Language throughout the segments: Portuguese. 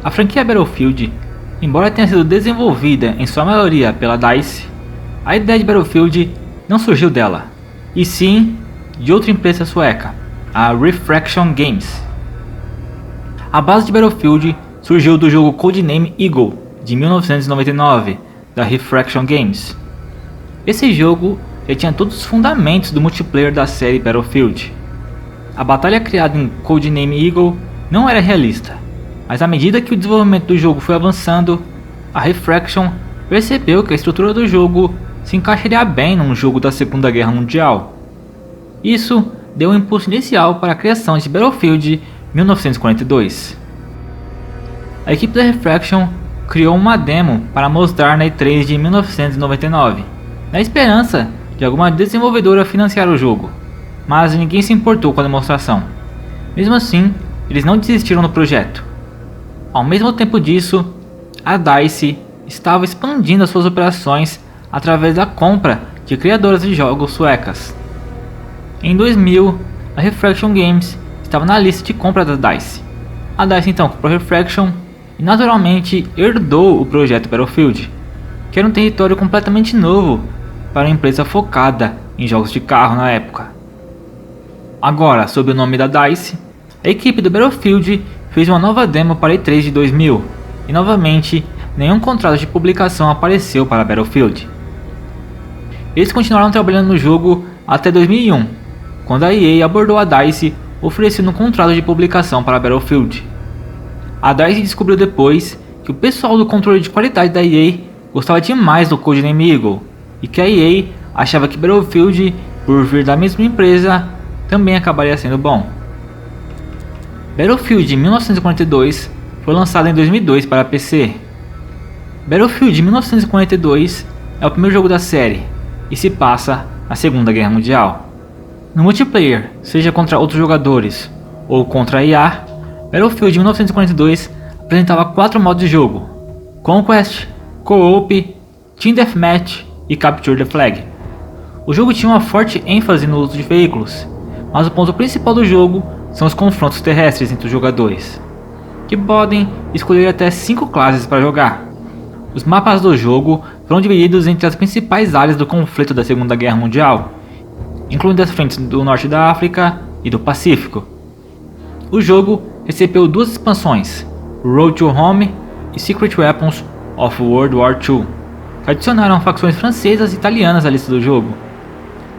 A franquia Battlefield, embora tenha sido desenvolvida em sua maioria pela DICE, a ideia de Battlefield não surgiu dela, e sim de outra empresa sueca, a Refraction Games. A base de Battlefield surgiu do jogo Codename Eagle, de 1999, da Refraction Games. Esse jogo já tinha todos os fundamentos do multiplayer da série Battlefield. A batalha criada em Codename Eagle não era realista, mas à medida que o desenvolvimento do jogo foi avançando, a Refraction percebeu que a estrutura do jogo se encaixaria bem num jogo da Segunda Guerra Mundial. Isso deu um impulso inicial para a criação de Battlefield 1942. A equipe da Refraction criou uma demo para mostrar na E3 de 1999, na esperança de alguma desenvolvedora financiar o jogo, mas ninguém se importou com a demonstração. Mesmo assim, eles não desistiram do projeto. Ao mesmo tempo disso, a DICE estava expandindo as suas operações através da compra de criadoras de jogos suecas. Em 2000, a Refraction Games estava na lista de compra da DICE. A DICE então comprou a Refraction e naturalmente herdou o projeto Battlefield, que era um território completamente novo para uma empresa focada em jogos de carro na época. Agora, sob o nome da DICE, a equipe do Battlefield fez uma nova demo para E3 de 2000 e novamente nenhum contrato de publicação apareceu para Battlefield. Eles continuaram trabalhando no jogo até 2001, quando a EA abordou a DICE oferecendo um contrato de publicação para Battlefield. A DICE descobriu depois que o pessoal do controle de qualidade da EA gostava demais do Codename Eagle e que a EA achava que Battlefield, por vir da mesma empresa, também acabaria sendo bom. Battlefield 1942 foi lançado em 2002 para PC. Battlefield 1942 é o primeiro jogo da série e se passa na Segunda Guerra Mundial. No multiplayer, seja contra outros jogadores ou contra a IA, Battlefield 1942 apresentava 4 modos de jogo: Conquest, Co-op, Team Deathmatch e Capture the Flag. O jogo tinha uma forte ênfase no uso de veículos, mas o ponto principal do jogo são os confrontos terrestres entre os jogadores, que podem escolher até 5 classes para jogar. Os mapas do jogo foram divididos entre as principais áreas do conflito da Segunda Guerra Mundial, incluindo as frentes do norte da África e do Pacífico. O jogo recebeu 2 expansões, Road to Home e Secret Weapons of World War II, que adicionaram facções francesas e italianas à lista do jogo.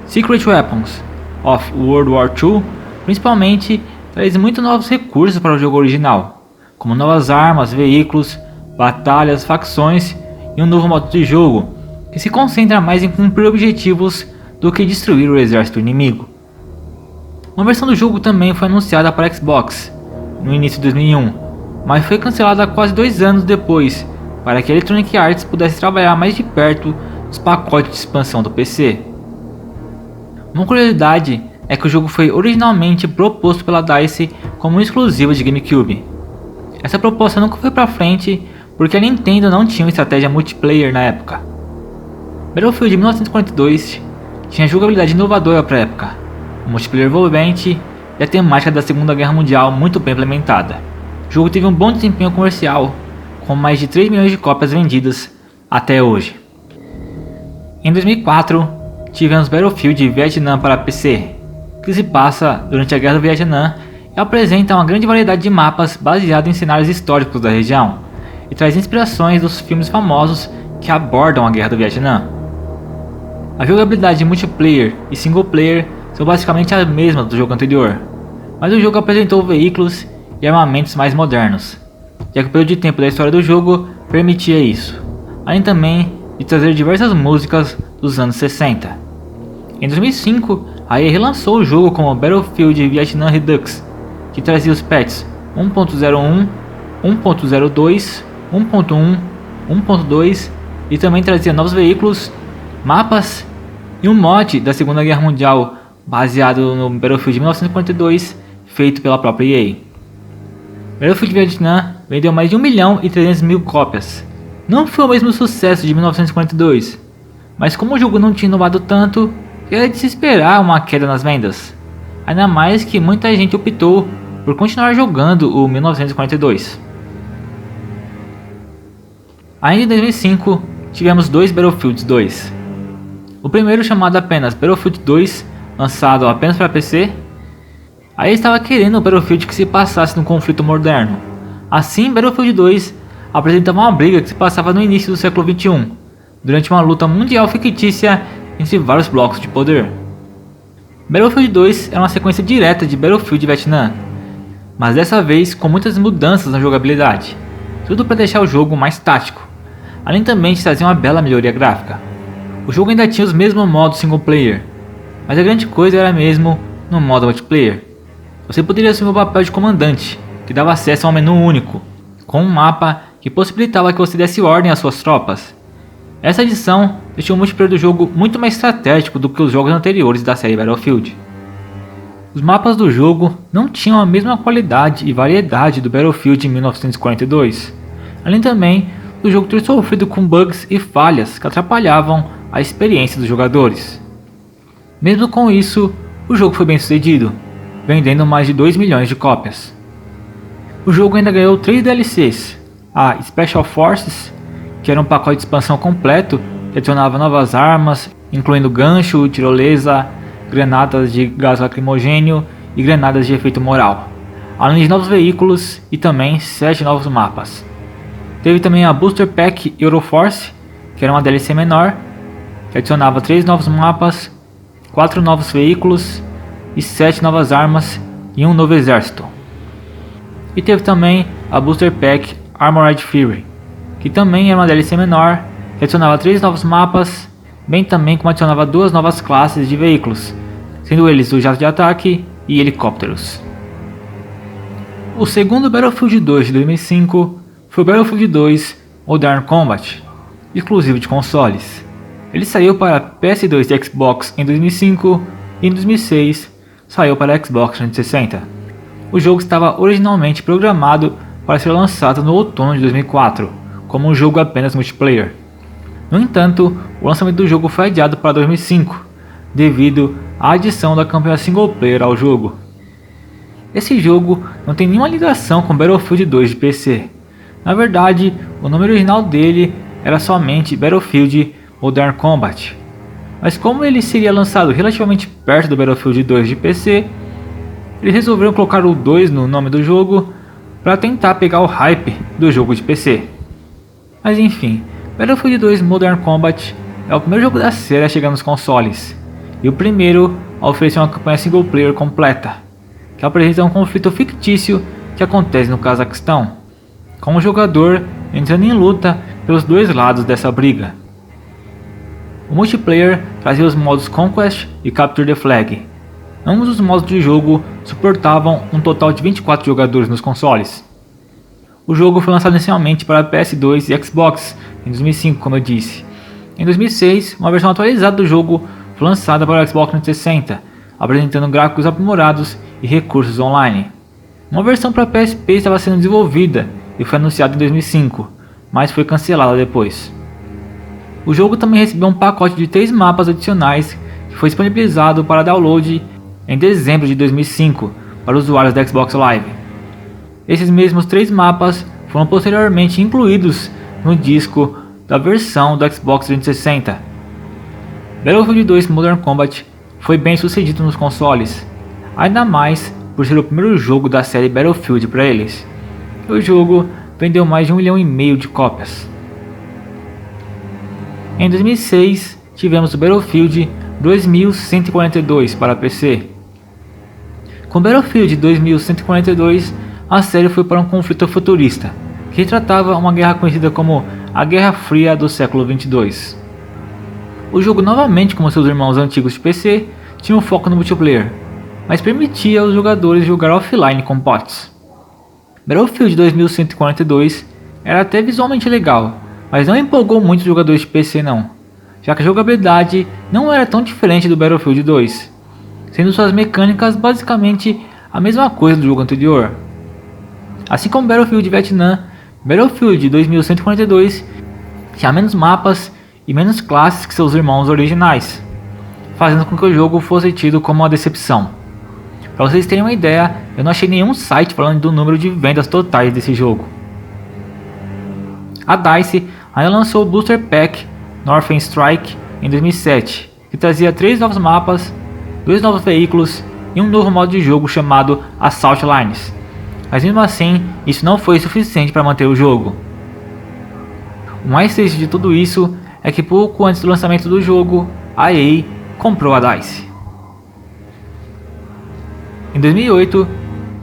Secret Weapons of World War II principalmente traz muitos novos recursos para o jogo original, como novas armas, veículos, batalhas, facções e um novo modo de jogo, que se concentra mais em cumprir objetivos do que destruir o exército inimigo. Uma versão do jogo também foi anunciada para Xbox no início de 2001, mas foi cancelada quase 2 anos depois, para que a Electronic Arts pudesse trabalhar mais de perto nos pacotes de expansão do PC. Uma curiosidade é que o jogo foi originalmente proposto pela DICE como um exclusivo de GameCube. Essa proposta nunca foi para frente porque a Nintendo não tinha uma estratégia multiplayer na época. Battlefield 1942 tinha jogabilidade inovadora para a época, um multiplayer envolvente e a temática da Segunda Guerra Mundial muito bem implementada. O jogo teve um bom desempenho comercial, com mais de 3 milhões de cópias vendidas até hoje. Em 2004, tivemos Battlefield Vietnã para PC, que se passa durante a Guerra do Vietnã e apresenta uma grande variedade de mapas baseados em cenários históricos da região, e traz inspirações dos filmes famosos que abordam a Guerra do Vietnã. A jogabilidade multiplayer e single player são basicamente as mesmas do jogo anterior, mas o jogo apresentou veículos e armamentos mais modernos, já que o período de tempo da história do jogo permitia isso, além também de trazer diversas músicas dos anos 60. Em 2005, a EA relançou o jogo como Battlefield Vietnam Redux, que trazia os patches 1.01, 1.02, 1.1, 1.2 e também trazia novos veículos, mapas e um mod da Segunda Guerra Mundial baseado no Battlefield 1942 feito pela própria EA. Battlefield Vietnam vendeu mais de 1.300.000 cópias. Não foi o mesmo sucesso de 1942, mas como o jogo não tinha inovado tanto, era de se esperar uma queda nas vendas, ainda mais que muita gente optou por continuar jogando o 1942. Ainda em 2005, tivemos dois Battlefield 2. O primeiro, chamado apenas Battlefield 2, lançado apenas para PC. Aí estava querendo um Battlefield que se passasse num conflito moderno. Assim, Battlefield 2 apresentava uma briga que se passava no início do século XXI, durante uma luta mundial fictícia entre vários blocos de poder. Battlefield 2 é uma sequência direta de Battlefield Vietnã, mas dessa vez com muitas mudanças na jogabilidade, tudo para deixar o jogo mais tático, além também de trazer uma bela melhoria gráfica. O jogo ainda tinha os mesmos modos single player, mas a grande coisa era mesmo no modo multiplayer. Você poderia assumir o papel de comandante, que dava acesso a um menu único, com um mapa que possibilitava que você desse ordem às suas tropas. Essa adição deixou o multiplayer do jogo muito mais estratégico do que os jogos anteriores da série Battlefield. Os mapas do jogo não tinham a mesma qualidade e variedade do Battlefield em 1942, além também do jogo ter sofrido com bugs e falhas que atrapalhavam a experiência dos jogadores. Mesmo com isso, o jogo foi bem sucedido, vendendo mais de 2 milhões de cópias. O jogo ainda ganhou 3 DLCs, a Special Forces, que era um pacote de expansão completo que adicionava novas armas, incluindo gancho, tirolesa, granadas de gás lacrimogênio e granadas de efeito moral, além de novos veículos e também 7 novos mapas. Teve também a Booster Pack Euroforce, que era uma DLC menor, que adicionava 3 novos mapas, 4 novos veículos e 7 novas armas e um novo exército. E teve também a Booster Pack Armored Fury, que também era uma DLC menor, que adicionava 3 novos mapas, bem também como adicionava 2 novas classes de veículos, sendo eles o jato de ataque e helicópteros. O segundo Battlefield 2 de 2005 foi o Battlefield 2 Modern Combat, exclusivo de consoles. Ele saiu para PS2 e Xbox em 2005 e em 2006 saiu para Xbox 360. O jogo estava originalmente programado para ser lançado no outono de 2004, como um jogo apenas multiplayer. No entanto, o lançamento do jogo foi adiado para 2005, devido à adição da campanha single player ao jogo. Esse jogo não tem nenhuma ligação com Battlefield 2 de PC. Na verdade, o nome original dele era somente Battlefield Modern Combat, mas como ele seria lançado relativamente perto do Battlefield 2 de PC, eles resolveram colocar o 2 no nome do jogo para tentar pegar o hype do jogo de PC. Mas enfim, Battlefield 2 Modern Combat é o primeiro jogo da série a chegar nos consoles, e o primeiro a oferecer uma campanha single player completa, que apresenta um conflito fictício que acontece no Cazaquistão, com o jogador entrando em luta pelos dois lados dessa briga. O multiplayer trazia os modos Conquest e Capture the Flag. Ambos os modos de jogo suportavam um total de 24 jogadores nos consoles. O jogo foi lançado inicialmente para PS2 e Xbox em 2005, como eu disse. Em 2006, uma versão atualizada do jogo foi lançada para o Xbox 360, apresentando gráficos aprimorados e recursos online. Uma versão para PSP estava sendo desenvolvida e foi anunciada em 2005, mas foi cancelada depois. O jogo também recebeu um pacote de 3 mapas adicionais que foi disponibilizado para download em dezembro de 2005 para usuários da Xbox Live. Esses mesmos 3 mapas foram posteriormente incluídos no disco da versão do Xbox 360. Battlefield 2 Modern Combat foi bem sucedido nos consoles, ainda mais por ser o primeiro jogo da série Battlefield para eles. O jogo vendeu mais de 1,5 milhão de cópias. Em 2006, tivemos o Battlefield 2142 para PC. Com Battlefield 2142, a série foi para um conflito futurista, que retratava uma guerra conhecida como a Guerra Fria do século 22. O jogo, novamente como seus irmãos antigos de PC, tinha um foco no multiplayer, mas permitia aos jogadores jogar offline com bots. Battlefield 2142 era até visualmente legal, mas não empolgou muitos jogadores de PC não, já que a jogabilidade não era tão diferente do Battlefield 2, sendo suas mecânicas basicamente a mesma coisa do jogo anterior. Assim como Battlefield Vietnã, Battlefield 2142 tinha menos mapas e menos classes que seus irmãos originais, fazendo com que o jogo fosse tido como uma decepção. Para vocês terem uma ideia, eu não achei nenhum site falando do número de vendas totais desse jogo. A DICE ainda lançou o Booster Pack Northern Strike em 2007, que trazia 3 novos mapas, 2 novos veículos e um novo modo de jogo chamado Assault Lines. Mas mesmo assim, isso não foi suficiente para manter o jogo. O mais triste de tudo isso é que pouco antes do lançamento do jogo, a EA comprou a DICE. Em 2008,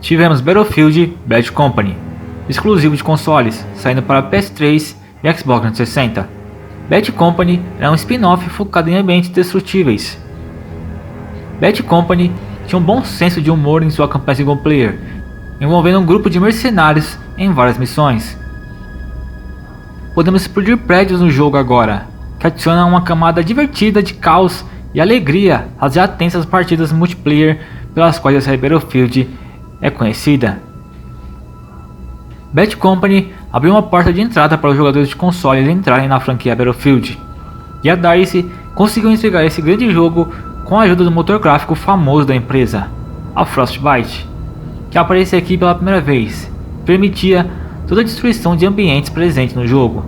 tivemos Battlefield Bad Company, exclusivo de consoles, saindo para PS3 e Xbox 360. Bad Company era um spin-off focado em ambientes destrutíveis. Bad Company tinha um bom senso de humor em sua campanha single player, envolvendo um grupo de mercenários em várias missões. Podemos explodir prédios no jogo agora, que adiciona uma camada divertida de caos e alegria às já tensas partidas multiplayer pelas quais a série Battlefield é conhecida. Bad Company abriu uma porta de entrada para os jogadores de consoles entrarem na franquia Battlefield, e a DICE conseguiu entregar esse grande jogo com a ajuda do motor gráfico famoso da empresa, a Frostbite, que aparecia aqui pela primeira vez, permitia toda a destruição de ambientes presentes no jogo.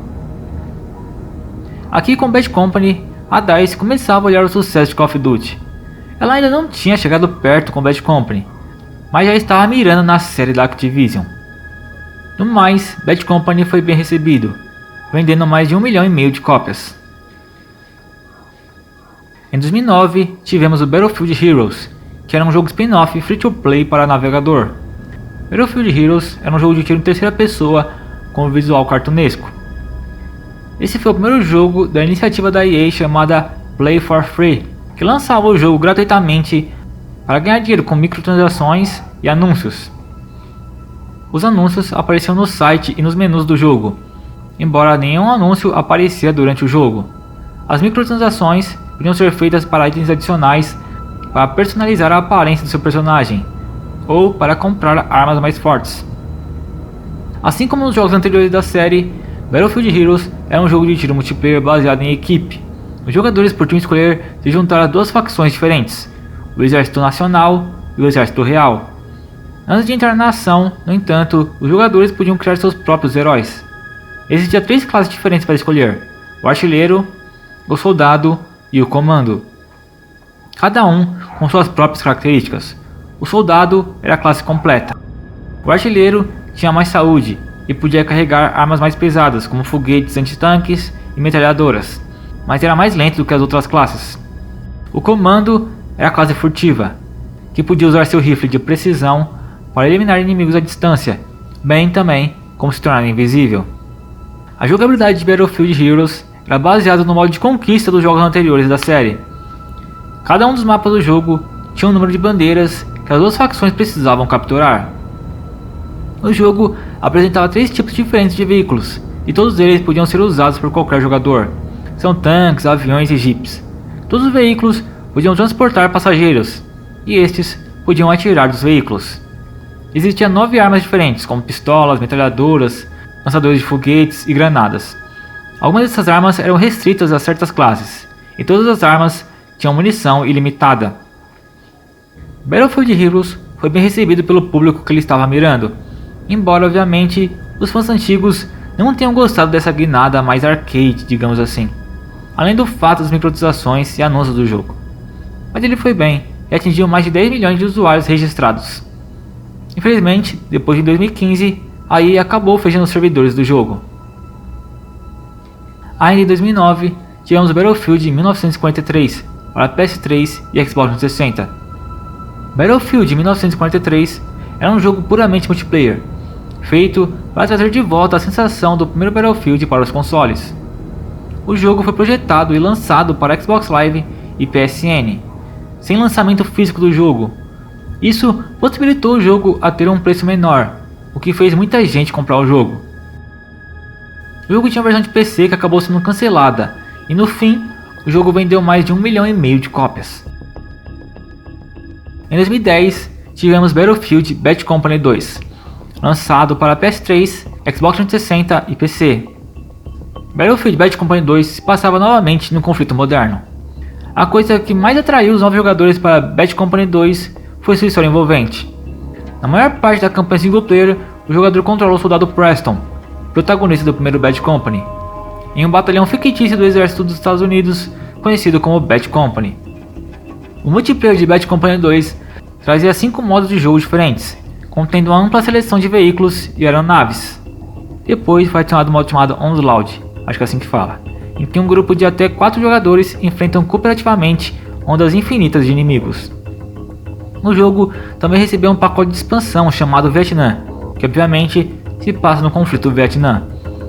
Aqui com Bad Company, a DICE começava a olhar o sucesso de Call of Duty. Ela ainda não tinha chegado perto com Bad Company, mas já estava mirando na série da Activision. No mais, Bad Company foi bem recebido, vendendo mais de 1,5 milhão de cópias. Em 2009, tivemos o Battlefield Heroes, que era um jogo spin-off free-to-play para navegador. Battlefield Heroes era um jogo de tiro em terceira pessoa com visual cartunesco. Esse foi o primeiro jogo da iniciativa da EA chamada Play for Free, que lançava o jogo gratuitamente para ganhar dinheiro com microtransações e anúncios. Os anúncios apareciam no site e nos menus do jogo, embora nenhum anúncio aparecia durante o jogo. As microtransações podiam ser feitas para itens adicionais para personalizar a aparência do seu personagem, ou para comprar armas mais fortes. Assim como nos jogos anteriores da série, Battlefield Heroes era um jogo de tiro multiplayer baseado em equipe. Os jogadores podiam escolher se juntar a 2 facções diferentes, o Exército Nacional e o Exército Real. Antes de entrar na ação, no entanto, os jogadores podiam criar seus próprios heróis. Existiam 3 classes diferentes para escolher: o Artilheiro, o Soldado e o Comando, cada um com suas próprias características. O Soldado era a classe completa. O Artilheiro tinha mais saúde e podia carregar armas mais pesadas, como foguetes antitanques e metralhadoras, mas era mais lento do que as outras classes. O Comando era a classe furtiva, que podia usar seu rifle de precisão para eliminar inimigos à distância, bem também como se tornar invisível. A jogabilidade de Battlefield Heroes era baseada no modo de conquista dos jogos anteriores da série. Cada um dos mapas do jogo tinha um número de bandeiras que as 2 facções precisavam capturar. O jogo apresentava 3 tipos diferentes de veículos, e todos eles podiam ser usados por qualquer jogador. São tanques, aviões e jipes. Todos os veículos podiam transportar passageiros, e estes podiam atirar dos veículos. Existiam 9 armas diferentes, como pistolas, metralhadoras, lançadores de foguetes e granadas. Algumas dessas armas eram restritas a certas classes, e todas as armas tinham munição ilimitada. Battlefield Heroes foi bem recebido pelo público que ele estava mirando, embora obviamente os fãs antigos não tenham gostado dessa guinada mais arcade, digamos assim, além do fato das microtransações e anúncios do jogo. Mas ele foi bem e atingiu mais de 10 milhões de usuários registrados. Infelizmente, depois de 2015, a EA acabou fechando os servidores do jogo. Ainda em 2009, tivemos Battlefield 1943 para PS3 e Xbox 360. Battlefield 1943 era um jogo puramente multiplayer, feito para trazer de volta a sensação do primeiro Battlefield para os consoles. O jogo foi projetado e lançado para Xbox Live e PSN, sem lançamento físico do jogo. Isso possibilitou o jogo a ter um preço menor, o que fez muita gente comprar o jogo. O jogo tinha uma versão de PC que acabou sendo cancelada, e no fim, o jogo vendeu mais de 1,5 milhão de cópias. Em 2010, tivemos Battlefield Bad Company 2, lançado para PS3, Xbox 360 e PC. Battlefield Bad Company 2 se passava novamente no conflito moderno. A coisa que mais atraiu os novos jogadores para Bad Company 2 foi sua história envolvente. Na maior parte da campanha single player, o jogador controlou o soldado Preston, protagonista do primeiro Bad Company. em um batalhão fictício do exército dos Estados Unidos, conhecido como Bad Company. O multiplayer de Bad Company 2 trazia 5 modos de jogo diferentes, contendo uma ampla seleção de veículos e aeronaves. Depois foi adicionado um modo chamado Onslaught, acho que é assim que fala, em que um grupo de até 4 jogadores enfrentam cooperativamente ondas infinitas de inimigos. No jogo também recebeu um pacote de expansão chamado Vietnã, que obviamente se passa no conflito do Vietnã.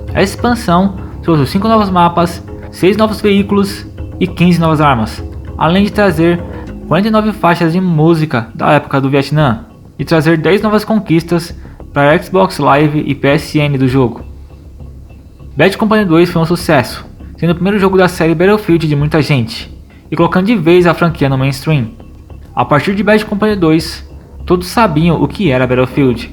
Essa expansão trouxe 5 novos mapas, 6 novos veículos e 15 novas armas, além de trazer 49 faixas de música da época do Vietnã e trazer 10 novas conquistas para Xbox Live e PSN do jogo. Bad Company 2 foi um sucesso, sendo o primeiro jogo da série Battlefield de muita gente, e colocando de vez a franquia no mainstream. A partir de Bad Company 2, todos sabiam o que era Battlefield.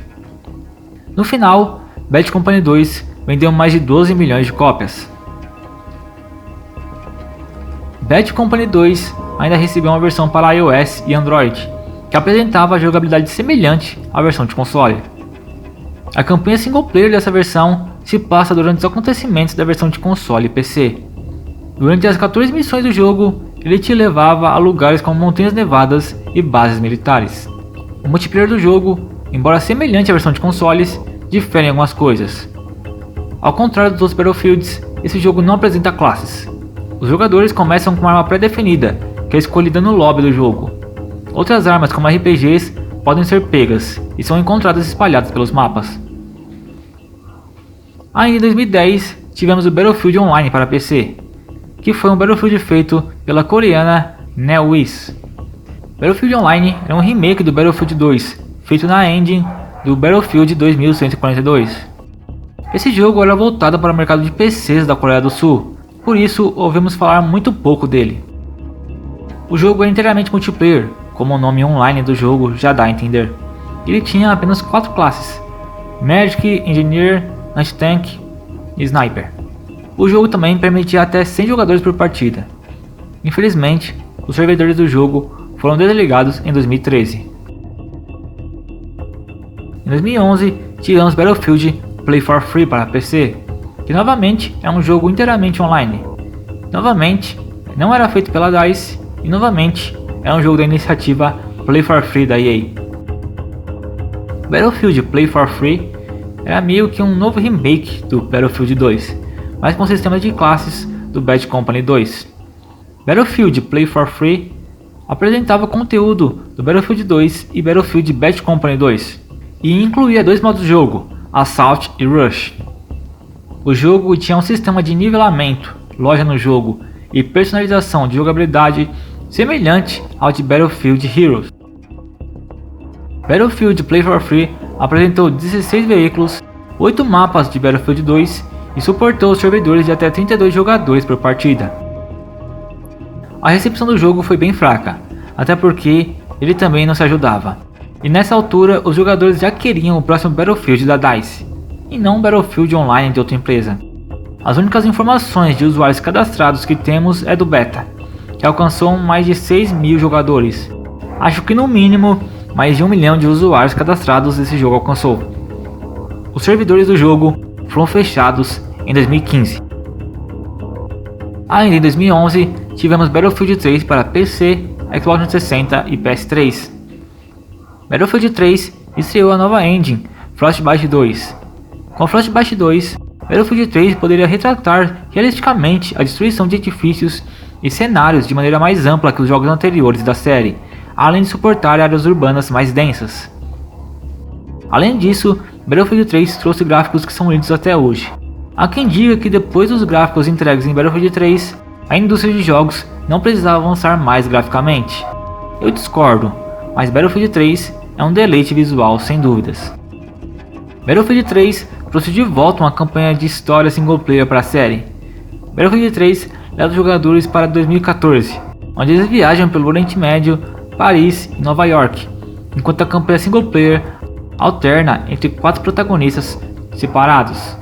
No final, Bad Company 2 vendeu mais de 12 milhões de cópias. Bad Company 2 ainda recebeu uma versão para iOS e Android, que apresentava a jogabilidade semelhante à versão de console. A campanha single player dessa versão se passa durante os acontecimentos da versão de console e PC. Durante as 14 missões do jogo, ele te levava a lugares como montanhas nevadas e bases militares. O multiplayer do jogo, embora semelhante à versão de consoles, difere em algumas coisas. Ao contrário dos outros Battlefields, esse jogo não apresenta classes. Os jogadores começam com uma arma pré-definida, que é escolhida no lobby do jogo. Outras armas, como RPGs, podem ser pegas e são encontradas espalhadas pelos mapas. Ainda em 2010, tivemos o Battlefield Online para PC, que foi um Battlefield feito pela coreana NeoWiz. Battlefield Online é um remake do Battlefield 2, feito na engine do Battlefield 2142. Esse jogo era voltado para o mercado de PCs da Coreia do Sul, por isso ouvimos falar muito pouco dele. O jogo é inteiramente multiplayer, como o nome online do jogo já dá a entender. Ele tinha apenas 4 classes: Medic, Engineer, Anti-Tank e Sniper. O jogo também permitia até 100 jogadores por partida. Infelizmente, os servidores do jogo foram desligados em 2013. Em 2011, tivemos Battlefield Play for Free para PC, que novamente é um jogo inteiramente online. Novamente, não era feito pela DICE e novamente é um jogo da iniciativa Play for Free da EA. Battlefield Play for Free era meio que um novo remake do Battlefield 2, mas com sistemas de classes do Bad Company 2. Battlefield Play for Free apresentava conteúdo do Battlefield 2 e Battlefield Bad Company 2, e incluía 2 modos de jogo, Assault e Rush. O jogo tinha um sistema de nivelamento, loja no jogo e personalização de jogabilidade semelhante ao de Battlefield Heroes. Battlefield Play for Free apresentou 16 veículos, 8 mapas de Battlefield 2 e suportou servidores de até 32 jogadores por partida. A recepção do jogo foi bem fraca, até porque ele também não se ajudava. E nessa altura os jogadores já queriam o próximo Battlefield da DICE, e não um Battlefield Online de outra empresa. As únicas informações de usuários cadastrados que temos é do beta, que alcançou mais de 6 mil jogadores. Acho que no mínimo mais de 1 milhão de usuários cadastrados esse jogo alcançou. Os servidores do jogo foram fechados em 2015. Ainda em 2011 tivemos Battlefield 3 para PC, Xbox 360 e PS3. Battlefield 3 estreou a nova engine, Frostbite 2. Com Frostbite 2, Battlefield 3 poderia retratar realisticamente a destruição de edifícios e cenários de maneira mais ampla que os jogos anteriores da série, além de suportar áreas urbanas mais densas. Além disso, Battlefield 3 trouxe gráficos que são lindos até hoje. Há quem diga que depois dos gráficos entregues em Battlefield 3, a indústria de jogos não precisava avançar mais graficamente. Eu discordo, mas Battlefield 3 é um deleite visual sem dúvidas. Battlefield 3 trouxe de volta uma campanha de história single player para a série. Battlefield 3 leva os jogadores para 2014, onde eles viajam pelo Oriente Médio, Paris e Nova York, enquanto a campanha single player alterna entre 4 protagonistas separados.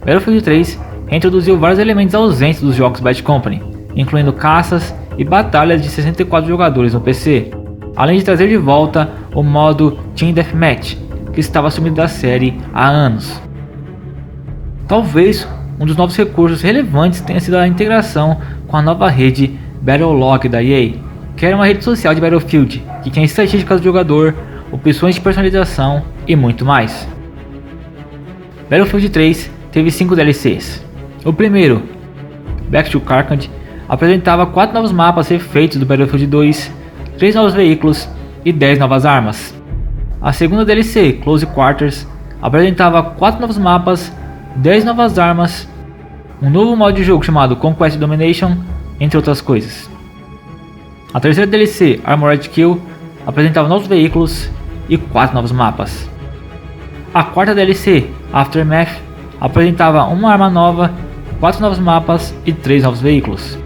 Battlefield 3 reintroduziu vários elementos ausentes dos jogos Bad Company, incluindo caças e batalhas de 64 jogadores no PC, além de trazer de volta o modo Team Deathmatch, que estava sumido da série há anos. Talvez um dos novos recursos relevantes tenha sido a integração com a nova rede Battlelog da EA, que era uma rede social de Battlefield, que tinha estatísticas do jogador, opções de personalização e muito mais. Battlefield 3 teve 5 DLCs. O primeiro, Back to Carcand, apresentava 4 novos mapas refeitos do Battlefield 2, 3 novos veículos e 10 novas armas. A segunda DLC, Close Quarters, apresentava 4 novos mapas, 10 novas armas, um novo modo de jogo chamado Conquest Domination, entre outras coisas. A terceira DLC, Armored Kill, apresentava novos veículos e 4 novos mapas. A quarta DLC, Aftermath, apresentava uma arma nova, 4 novos mapas e 3 novos veículos.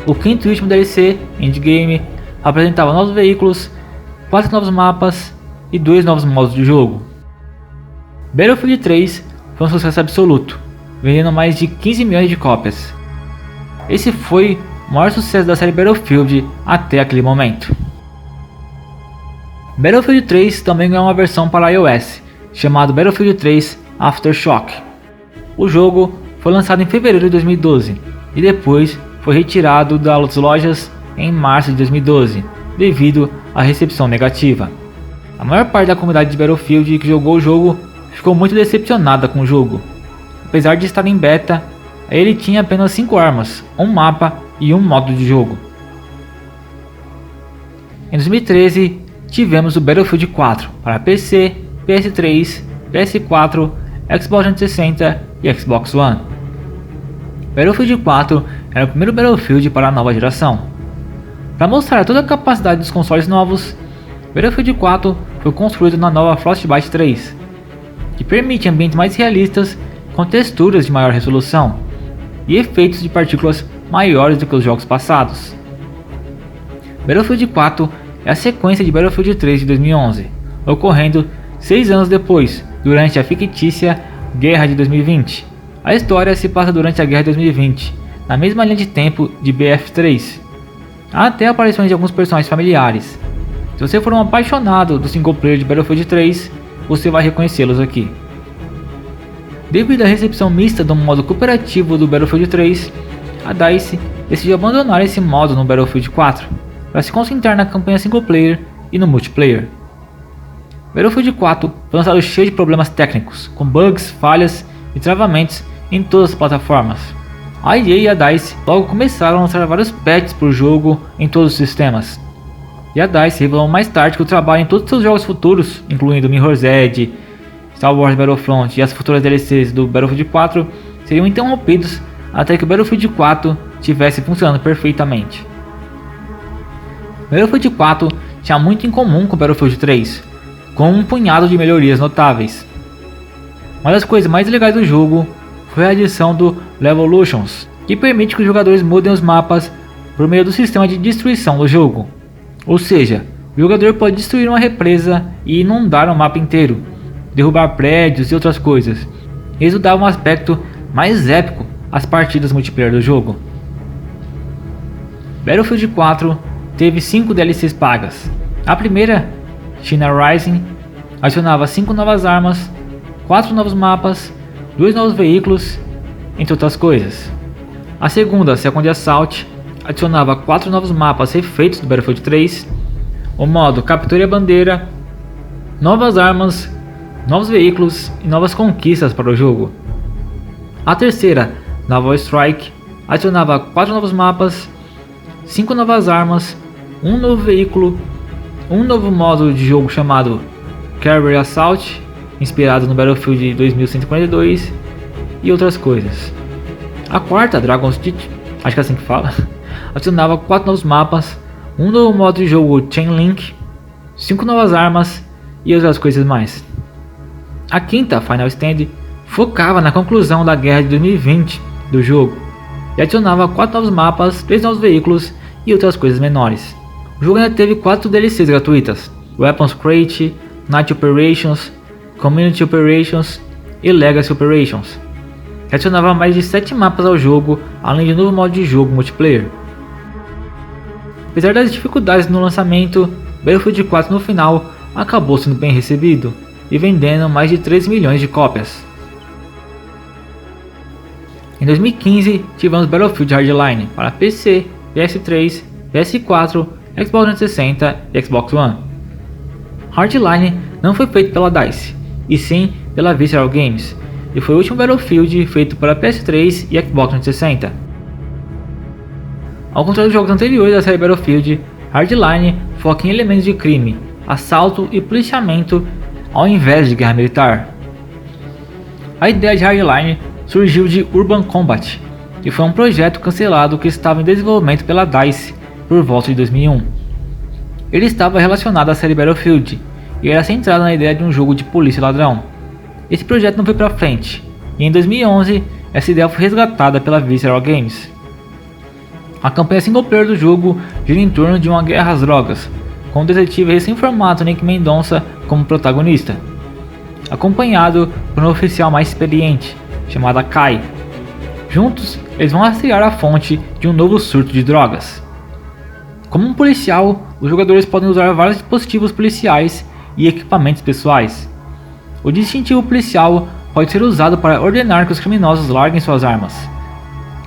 O quinto e último DLC, Endgame, apresentava novos veículos, 4 novos mapas e 2 novos modos de jogo. Battlefield 3 foi um sucesso absoluto, vendendo mais de 15 milhões de cópias. Esse foi o maior sucesso da série Battlefield até aquele momento. Battlefield 3 também ganhou uma versão para iOS, chamado Battlefield 3 Aftershock. O jogo foi lançado em fevereiro de 2012 e depois foi retirado das lojas em março de 2012, devido à recepção negativa. A maior parte da comunidade de Battlefield que jogou o jogo ficou muito decepcionada com o jogo. Apesar de estar em beta, ele tinha apenas 5 armas, um mapa e um modo de jogo. Em 2013, tivemos o Battlefield 4 para PC, PS3, PS4, Xbox 360 e Xbox One. Battlefield 4 era o primeiro Battlefield para a nova geração. Para mostrar toda a capacidade dos consoles novos, Battlefield 4 foi construído na nova Frostbite 3, que permite ambientes mais realistas com texturas de maior resolução e efeitos de partículas maiores do que os jogos passados. Battlefield 4 é a sequência de Battlefield 3 de 2011, ocorrendo 6 anos depois, durante a fictícia Guerra de 2020. A história se passa durante a Guerra de 2020, na mesma linha de tempo de BF3. Há até aparições de alguns personagens familiares. Se você for um apaixonado do single player de Battlefield 3, você vai reconhecê-los aqui. Devido à recepção mista do modo cooperativo do Battlefield 3, a DICE decidiu abandonar esse modo no Battlefield 4, para se concentrar na campanha single player e no multiplayer. Battlefield 4 foi lançado cheio de problemas técnicos, com bugs, falhas e travamentos em todas as plataformas. A EA e a DICE logo começaram a lançar vários patches para o jogo em todos os sistemas. E a DICE revelou mais tarde que o trabalho em todos os seus jogos futuros, incluindo Mirror's Edge, Star Wars Battlefront e as futuras DLCs do Battlefield 4, seriam interrompidos até que o Battlefield 4 estivesse funcionando perfeitamente. Battlefield 4 tinha muito em comum com o Battlefield 3, com um punhado de melhorias notáveis. Uma das coisas mais legais do jogo foi a adição do Levolutions, que permite que os jogadores mudem os mapas por meio do sistema de destruição do jogo. Ou seja, o jogador pode destruir uma represa e inundar o mapa inteiro, derrubar prédios e outras coisas. Isso dá um aspecto mais épico às partidas multiplayer do jogo. Battlefield 4 teve 5 DLCs pagas. A primeira, China Rising, adicionava 5 novas armas, 4 novos mapas, 2 novos veículos, entre outras coisas. A segunda, Second Assault, adicionava 4 novos mapas refeitos do Battlefield 3, o modo Capture a Bandeira, novas armas, novos veículos e novas conquistas para o jogo. A terceira, Naval Strike, adicionava 4 novos mapas, 5 novas armas, um novo veículo, um novo modo de jogo chamado Carrier Assault, inspirado no Battlefield 2142 e outras coisas. A quarta, Dragon's Teeth, acho que é assim que fala, adicionava 4 novos mapas, um novo modo de jogo Chain Link, 5 novas armas e outras coisas mais. A quinta, Final Stand, focava na conclusão da guerra de 2020 do jogo e adicionava 4 novos mapas, 3 novos veículos e outras coisas menores. O jogo ainda teve 4 DLCs gratuitas: Weapons Crate, Night Operations, Community Operations e Legacy Operations, que adicionava mais de 7 mapas ao jogo, além de um novo modo de jogo multiplayer. Apesar das dificuldades no lançamento, Battlefield 4 no final acabou sendo bem recebido e vendendo mais de 3 milhões de cópias. Em 2015, tivemos Battlefield Hardline para PC, PS3, PS4, Xbox 360 e Xbox One. Hardline não foi feito pela DICE, e sim pela Visceral Games, e foi o último Battlefield feito para PS3 e Xbox 360. Ao contrário dos jogos anteriores da série Battlefield, Hardline foca em elementos de crime, assalto e policiamento ao invés de guerra militar. A ideia de Hardline surgiu de Urban Combat, que foi um projeto cancelado que estava em desenvolvimento pela DICE por volta de 2001. Ele estava relacionado à série Battlefield e era centrado na ideia de um jogo de polícia e ladrão. Esse projeto não foi para frente, e em 2011 essa ideia foi resgatada pela Visceral Games. A campanha single player do jogo gira em torno de uma guerra às drogas, com o detetive recém-formado Nick Mendonça como protagonista, acompanhado por um oficial mais experiente, chamado Kai. Juntos, eles vão rastrear a fonte de um novo surto de drogas. Como um policial, os jogadores podem usar vários dispositivos policiais e equipamentos pessoais. O distintivo policial pode ser usado para ordenar que os criminosos larguem suas armas.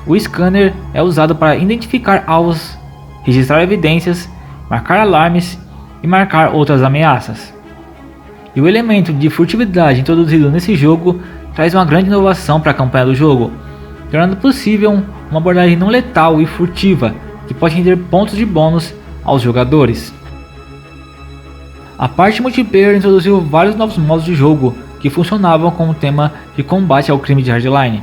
O scanner é usado para identificar alvos, registrar evidências, marcar alarmes e marcar outras ameaças. E o elemento de furtividade introduzido nesse jogo traz uma grande inovação para a campanha do jogo, tornando possível uma abordagem não letal e furtiva que pode render pontos de bônus aos jogadores. A parte multiplayer introduziu vários novos modos de jogo que funcionavam com o tema de combate ao crime de Hardline,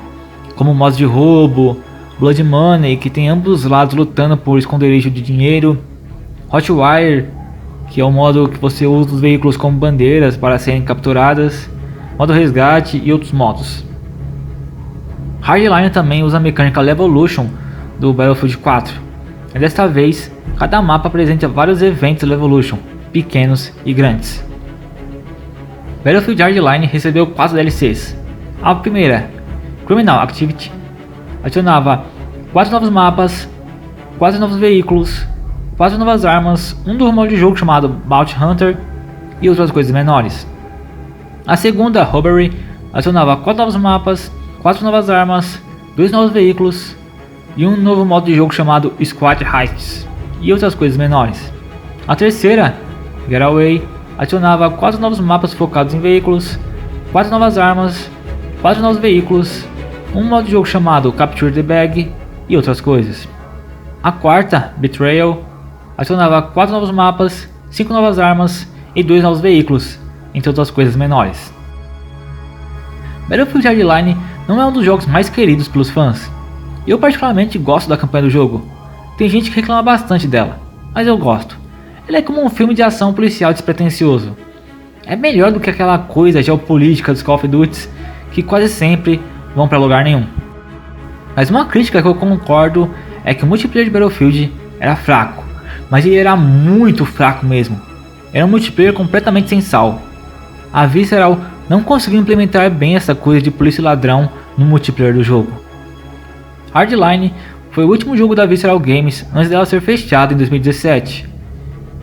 como modos de roubo, Blood Money, que tem ambos os lados lutando por esconderijo de dinheiro, Hotwire, que é o modo que você usa os veículos como bandeiras para serem capturadas, modo resgate e outros modos. Hardline também usa a mecânica Levolution do Battlefield 4, e desta vez cada mapa apresenta vários eventos Levolution, pequenos e grandes. Battlefield Hardline recebeu 4 DLCs. A primeira, Criminal Activity, adicionava 4 novos mapas, 4 novos veículos, 4 novas armas, um novo modo de jogo chamado Bounty Hunter e outras coisas menores. A segunda, Robbery, adicionava 4 novos mapas, 4 novas armas, 2 novos veículos e um novo modo de jogo chamado Squad Heists e outras coisas menores. A terceira, Getaway, adicionava 4 novos mapas focados em veículos, 4 novas armas, 4 novos veículos, um modo de jogo chamado Capture the Bag e outras coisas. A quarta, Betrayal, adicionava 4 novos mapas, 5 novas armas e 2 novos veículos, entre outras coisas menores. Battlefield Hardline não é um dos jogos mais queridos pelos fãs. Eu particularmente gosto da campanha do jogo. Tem gente que reclama bastante dela, mas eu gosto. Ele é como um filme de ação policial despretensioso. É melhor do que aquela coisa geopolítica dos Call of Duty que quase sempre vão para lugar nenhum. Mas uma crítica que eu concordo é que o multiplayer de Battlefield era fraco, mas ele era muito fraco mesmo. Era um multiplayer completamente sem sal. A Visceral não conseguiu implementar bem essa coisa de polícia e ladrão no multiplayer do jogo. Hardline foi o último jogo da Visceral Games antes dela ser fechada em 2017.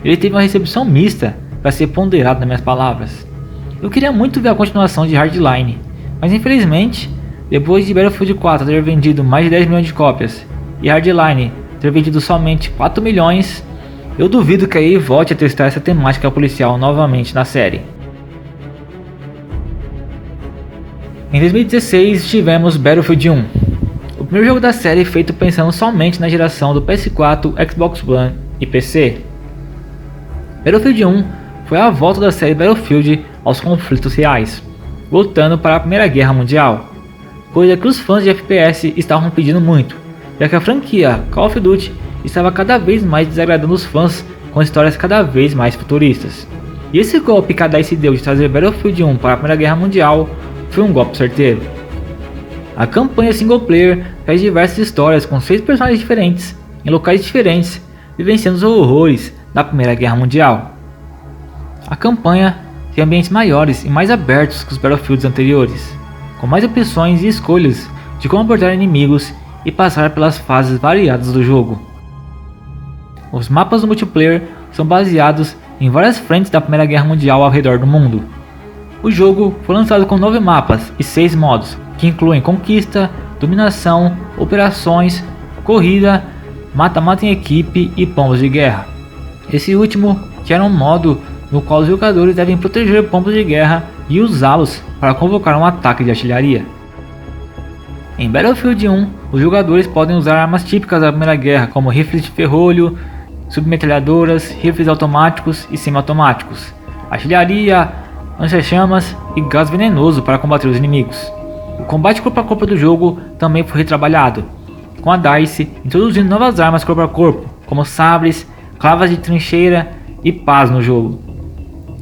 Ele teve uma recepção mista, para ser ponderado nas minhas palavras. Eu queria muito ver a continuação de Hardline, mas infelizmente, depois de Battlefield 4 ter vendido mais de 10 milhões de cópias e Hardline ter vendido somente 4 milhões, eu duvido que a EA volte a testar essa temática policial novamente na série. Em 2016 tivemos Battlefield 1, o primeiro jogo da série feito pensando somente na geração do PS4, Xbox One e PC. Battlefield 1 foi a volta da série Battlefield aos conflitos reais, voltando para a Primeira Guerra Mundial, coisa que os fãs de FPS estavam pedindo muito, já que a franquia Call of Duty estava cada vez mais desagradando os fãs com histórias cada vez mais futuristas. E esse golpe que a DICE deu de trazer Battlefield 1 para a Primeira Guerra Mundial foi um golpe certeiro. A campanha single player traz diversas histórias com 6 personagens diferentes, em locais diferentes, vivenciando os horrores da Primeira Guerra Mundial. A campanha tem ambientes maiores e mais abertos que os Battlefields anteriores, com mais opções e escolhas de como abordar inimigos e passar pelas fases variadas do jogo. Os mapas do multiplayer são baseados em várias frentes da Primeira Guerra Mundial ao redor do mundo. O jogo foi lançado com 9 mapas e 6 modos, que incluem Conquista, dominação, operações, corrida, mata-mata em equipe e pombos de guerra. Esse último que era um modo no qual os jogadores devem proteger pombos de guerra e usá-los para convocar um ataque de artilharia. Em Battlefield 1, os jogadores podem usar armas típicas da Primeira Guerra, como rifles de ferrolho, submetralhadoras, rifles automáticos e semiautomáticos, artilharia, lança-chamas e gás venenoso para combater os inimigos. O combate corpo a corpo do jogo também foi retrabalhado, com a DICE introduzindo novas armas corpo a corpo, como sabres, clavas de trincheira e pás no jogo.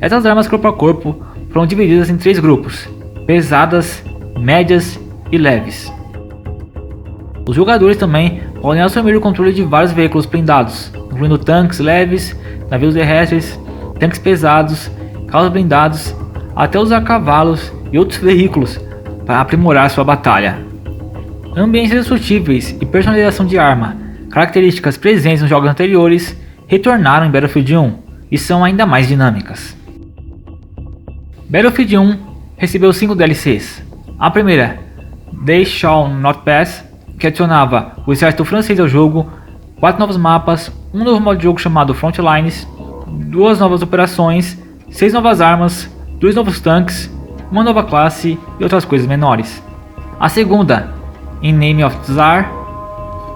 Essas armas corpo a corpo foram divididas em 3 grupos: pesadas, médias e leves. Os jogadores também podem assumir o controle de vários veículos blindados, incluindo tanques leves, navios terrestres, tanques pesados, carros blindados, até usar cavalos e outros veículos para aprimorar sua batalha. Ambientes destrutíveis e personalização de arma, características presentes nos jogos anteriores, retornaram em Battlefield 1 e são ainda mais dinâmicas. Battlefield 1 recebeu 5 DLCs. A primeira, They Shall Not Pass, que adicionava o exército francês ao jogo, 4 novos mapas, um novo modo de jogo chamado Frontlines, 2 novas operações, 6 novas armas, 2 novos tanques, uma nova classe e outras coisas menores. A segunda, In Name of Tsar,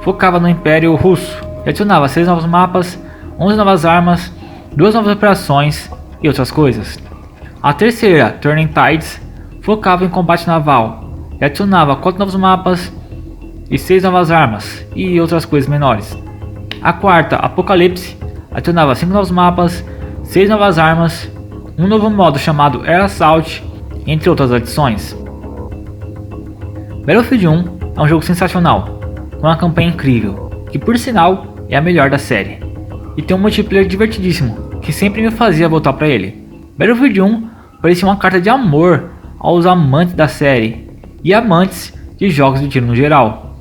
focava no Império Russo e adicionava 6 novos mapas, 11 novas armas, 2 novas operações e outras coisas. A terceira, Turning Tides, focava em combate naval e adicionava 4 novos mapas e 6 novas armas e outras coisas menores. A quarta, Apocalypse, adicionava 5 novos mapas, 6 novas armas, um novo modo chamado Air Assault, entre outras adições. Battlefield 1 é um jogo sensacional, com uma campanha incrível, que por sinal é a melhor da série, e tem um multiplayer divertidíssimo, que sempre me fazia voltar para ele. Battlefield 1 parecia uma carta de amor aos amantes da série, e amantes de jogos de tiro no geral.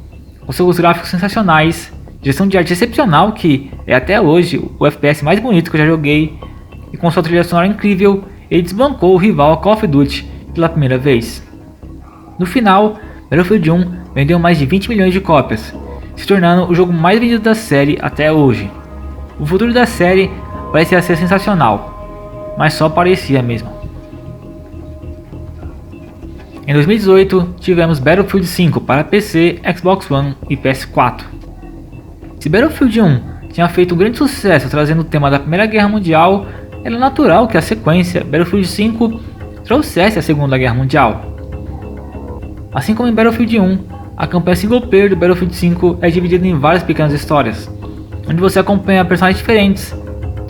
Com seus gráficos sensacionais, direção de arte excepcional, que é até hoje o FPS mais bonito que eu já joguei, e com sua trilha sonora incrível, ele desbancou o rival Call of Duty pela primeira vez. No final, Battlefield 1 vendeu mais de 20 milhões de cópias, se tornando o jogo mais vendido da série até hoje. O futuro da série parecia ser sensacional, mas só parecia mesmo. Em 2018, tivemos Battlefield 5 para PC, Xbox One e PS4. Se Battlefield 1 tinha feito um grande sucesso trazendo o tema da Primeira Guerra Mundial, era natural que a sequência, Battlefield 5, trouxesse a Segunda Guerra Mundial. Assim como em Battlefield 1, a campanha single player do Battlefield 5 é dividida em várias pequenas histórias, onde você acompanha personagens diferentes,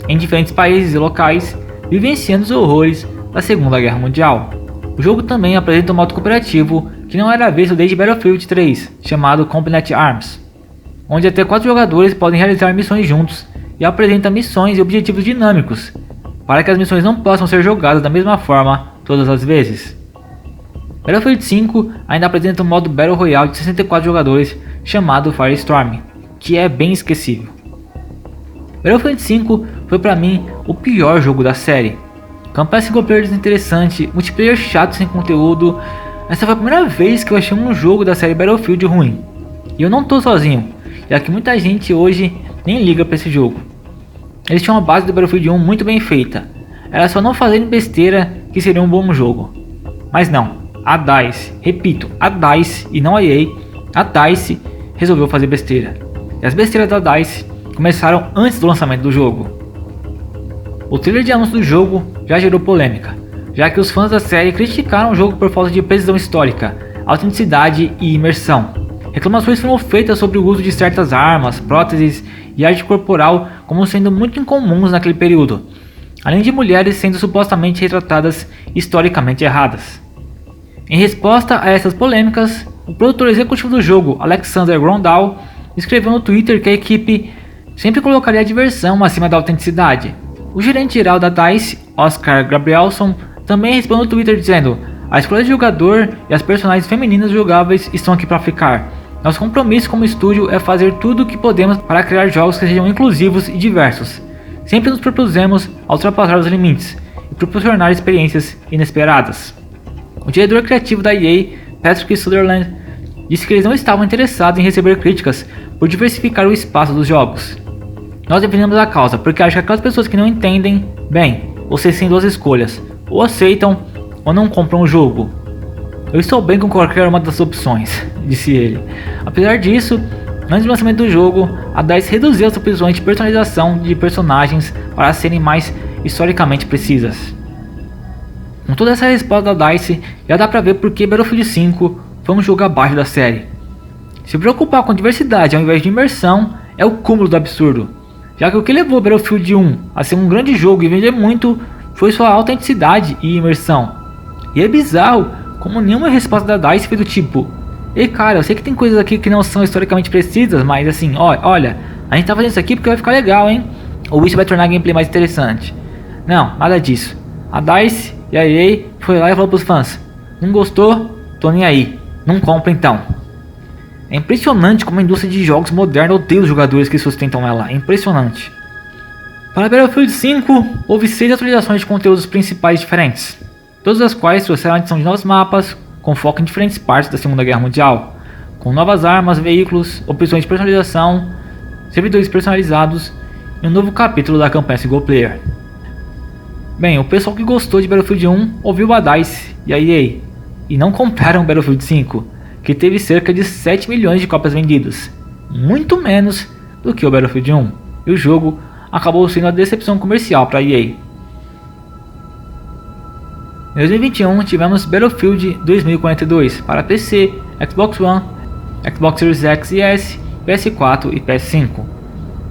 em diferentes países e locais, vivenciando os horrores da Segunda Guerra Mundial. O jogo também apresenta um modo cooperativo que não era visto desde Battlefield 3, chamado Combat Arms, onde até 4 jogadores podem realizar missões juntos e apresenta missões e objetivos dinâmicos, para que as missões não possam ser jogadas da mesma forma todas as vezes. Battlefield 5 ainda apresenta um modo Battle Royale de 64 jogadores chamado Firestorm, que é bem esquecível. Battlefield 5 foi para mim o pior jogo da série. Campanha single player desinteressante, multiplayer chato sem conteúdo. Essa foi a primeira vez que eu achei um jogo da série Battlefield ruim. E eu não tô sozinho, já que muita gente hoje nem liga para esse jogo. Eles tinham uma base do Battlefield 1 muito bem feita. Era só não fazerem besteira que seria um bom jogo. Mas não, a DICE, repito, a DICE e não a EA, a DICE resolveu fazer besteira. E as besteiras da DICE começaram antes do lançamento do jogo. O trailer de anúncio do jogo já gerou polêmica, já que os fãs da série criticaram o jogo por falta de precisão histórica, autenticidade e imersão. Reclamações foram feitas sobre o uso de certas armas, próteses e arte corporal como sendo muito incomuns naquele período, além de mulheres sendo supostamente retratadas historicamente erradas. Em resposta a essas polêmicas, o produtor executivo do jogo, Alexander Grondal, escreveu no Twitter que a equipe sempre colocaria a diversão acima da autenticidade. O gerente-geral da DICE, Oscar Gabrielson, também respondeu no Twitter dizendo: "A escolha de jogador e as personagens femininas jogáveis estão aqui para ficar. Nosso compromisso como estúdio é fazer tudo o que podemos para criar jogos que sejam inclusivos e diversos. Sempre nos propusemos a ultrapassar os limites e proporcionar experiências inesperadas." O diretor criativo da EA, Patrick Sutherland, disse que eles não estavam interessados em receber críticas por diversificar o espaço dos jogos. Nós defendemos a causa porque acho que aquelas pessoas que não entendem, bem, vocês têm duas escolhas, ou aceitam ou não compram o jogo. Eu estou bem com qualquer uma das opções, disse ele. Apesar disso, antes do lançamento do jogo, a DICE reduziu as opções de personalização de personagens para serem mais historicamente precisas. Com toda essa resposta da DICE, já dá pra ver porque Battlefield 5 foi um jogo abaixo da série. Se preocupar com diversidade ao invés de imersão é o cúmulo do absurdo, já que o que levou Battlefield 1 a ser um grande jogo e vender muito foi sua autenticidade e imersão. E é bizarro como nenhuma resposta da DICE foi do tipo: ei cara, eu sei que tem coisas aqui que não são historicamente precisas, mas assim, olha, a gente tá fazendo isso aqui porque vai ficar legal, hein? Ou isso vai tornar a gameplay mais interessante. Não, nada disso. A DICE e a EA foi lá e falou pros fãs: não gostou? Tô nem aí, não compra então. É impressionante como a indústria de jogos moderna odeia os jogadores que sustentam ela, é impressionante. Para Battlefield 5, houve 6 atualizações de conteúdos principais diferentes, todas as quais trouxeram a adição de novos mapas, com foco em diferentes partes da Segunda Guerra Mundial, com novas armas, veículos, opções de personalização, servidores personalizados e um novo capítulo da campanha single player. Bem, o pessoal que gostou de Battlefield 1 ouviu a DICE e a EA, e não compraram Battlefield 5, que teve cerca de 7 milhões de cópias vendidas, muito menos do que o Battlefield 1, e o jogo acabou sendo uma decepção comercial para a EA. Em 2021 tivemos Battlefield 2042 para PC, Xbox One, Xbox Series X e S, PS4 e PS5.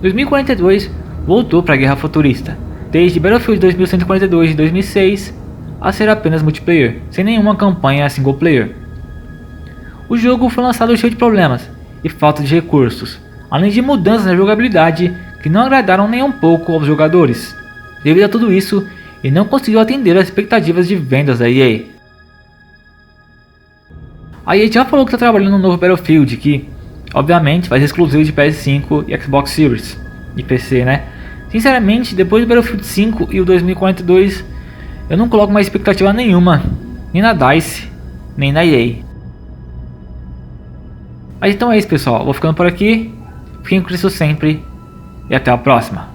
2042 voltou para a guerra futurista, desde Battlefield 2142 de 2006 a ser apenas multiplayer, sem nenhuma campanha single player. O jogo foi lançado cheio de problemas e falta de recursos, além de mudanças na jogabilidade que não agradaram nem um pouco aos jogadores. Devido a tudo isso, ele não conseguiu atender às expectativas de vendas da EA. A EA já falou que está trabalhando no novo Battlefield, que obviamente vai ser exclusivo de PS5 e Xbox Series e PC, né? Sinceramente, depois do Battlefield 5 e o 2042, eu não coloco mais expectativa nenhuma, nem na DICE, nem na EA. Mas então é isso, pessoal, vou ficando por aqui, fiquem com isso sempre e até a próxima.